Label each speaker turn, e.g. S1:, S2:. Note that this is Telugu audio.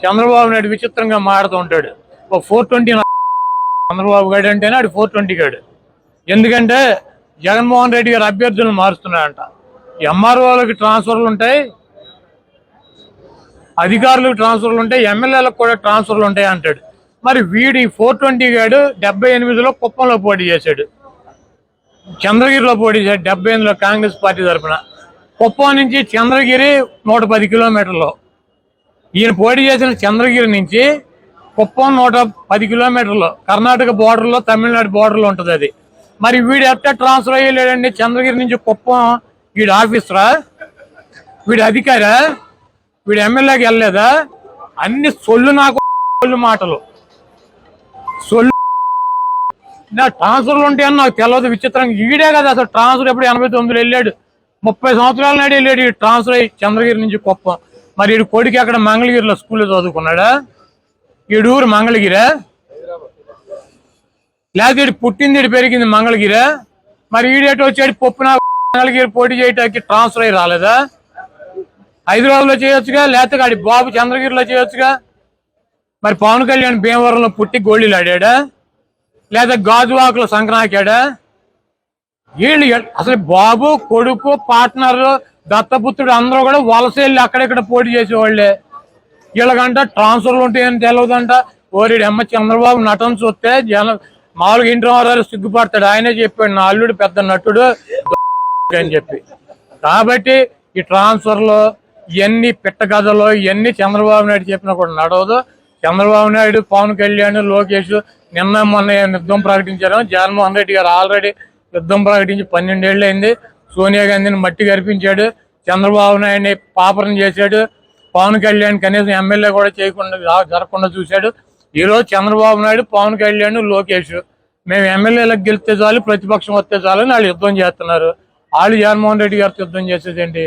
S1: చంద్రబాబు నాయుడు విచిత్రంగా మాడుతూ ఉంటాడు. ఒక 420 చంద్రబాబు గారు అంటేనే ఆడు 420 గాడు. ఎందుకంటే జగన్మోహన్ రెడ్డి గారు అభ్యర్థులను మారుస్తున్నాడంట. ఎంఆర్ఓలకి ట్రాన్స్ఫర్లు ఉంటాయి, అధికారులకు ట్రాన్స్ఫర్లు ఉంటాయి, ఎమ్మెల్యేలకు కూడా ట్రాన్స్ఫర్లు ఉంటాయి అంటాడు. మరి వీడి 420 గాడు 78లో కుప్పంలో పోటీ చేశాడు, చంద్రగిరిలో పోటీ చేశాడు 78లో కాంగ్రెస్ పార్టీ తరఫున. కుప్పం నుంచి చంద్రగిరి 110 కిలోమీటర్లు. ఈయన పోటీ చేసిన చంద్రగిరి నుంచి కుప్పం 110 కిలోమీటర్లు, కర్ణాటక బోర్డర్లో తమిళనాడు బోర్డర్లో ఉంటుంది అది. మరి వీడు ఎట్లా ట్రాన్స్ఫర్ అయ్యలేడండి? చంద్రగిరి నుంచి కుప్పం వీడు ఆఫీసరా, వీడు అధికారా, వీడు ఎమ్మెల్యేకి వెళ్ళలేదా? అన్ని సొల్లు, నాకు సొల్లు మాటలు, సొల్లు. నా ట్రాన్స్ఫర్లు ఉంటాయని నాకు తెలియదు. విచిత్రంగా ఈడే కదా అసలు ట్రాన్స్ఫర్ ఎప్పుడు 89లో వెళ్ళాడు, 30 సంవత్సరాల నాడు వెళ్ళాడు ఈ ట్రాన్స్ఫర్ అయ్యి చంద్రగిరి నుంచి కుప్పం. మరి వీడి కొడుకు అక్కడ మంగళగిరిలో స్కూల్లో చదువుకున్నాడా? వీడు ఊరు మంగళగిరా, లేకపోతే వీడు పుట్టింది వీడు పెరిగింది మంగళగిరా? మరి ఈడేటో వచ్చాడు పప్పున మంగళగిరి పోటీ చేయడానికి ట్రాన్స్ఫర్ అయ్యి రాలేదా? హైదరాబాద్ లో చేయొచ్చుగా, లేకపోతే ఆడి బాబు చంద్రగిరిలో చేయొచ్చుగా. మరి పవన్ కళ్యాణ్ భీమవరంలో పుట్టి గోళీలు ఆడాడా, లేదా గాజువాకలో సంక్రాంతాడా? వీళ్ళు అసలు బాబు కొడుకు పార్ట్నర్ దత్తపుత్రుడు అందరూ కూడా వలస వెళ్ళి అక్కడెక్కడ పోటీ చేసేవాళ్లే. వీళ్ళకంట ట్రాన్స్ఫర్లు ఉంటాయని తెలియదంట. ఓరిడి అమ్మ చంద్రబాబు నటన చూస్తే మామూలుగా ఇంటి వారు సిగ్గుపడతాడు. ఆయనే చెప్పాడు నా అల్లుడు పెద్ద నటుడు అని చెప్పి. కాబట్టి ఈ ట్రాన్స్ఫర్లు ఇవన్నీ పిట్ట కథలు, ఇవన్నీ చంద్రబాబు నాయుడు చెప్పినా కూడా నడవదు. చంద్రబాబు నాయుడు, పవన్ కళ్యాణ్, లోకేష్ నిన్న మొన్న యుద్ధం ప్రకటించారు. జగన్మోహన్ రెడ్డి గారు ఆల్రెడీ యుద్ధం ప్రకటించి 12 ఏళ్ళు అయింది. సోనియా గాంధీని మట్టి కరిపించాడు, చంద్రబాబు నాయుడిని పాపరం చేశాడు, పవన్ కళ్యాణ్ కనీసం ఎమ్మెల్యే కూడా చేయకుండా జరగకుండా చూశాడు. ఈరోజు చంద్రబాబు నాయుడు, పవన్ కళ్యాణ్, లోకేష్ మేము ఎమ్మెల్యేలకు గెలిస్తే చాలు, ప్రతిపక్షం వస్తే చాలు అని వాళ్ళు యుద్ధం చేస్తున్నారు. వాళ్ళు జగన్మోహన్ రెడ్డి గారితో యుద్ధం చేసేదేంటి?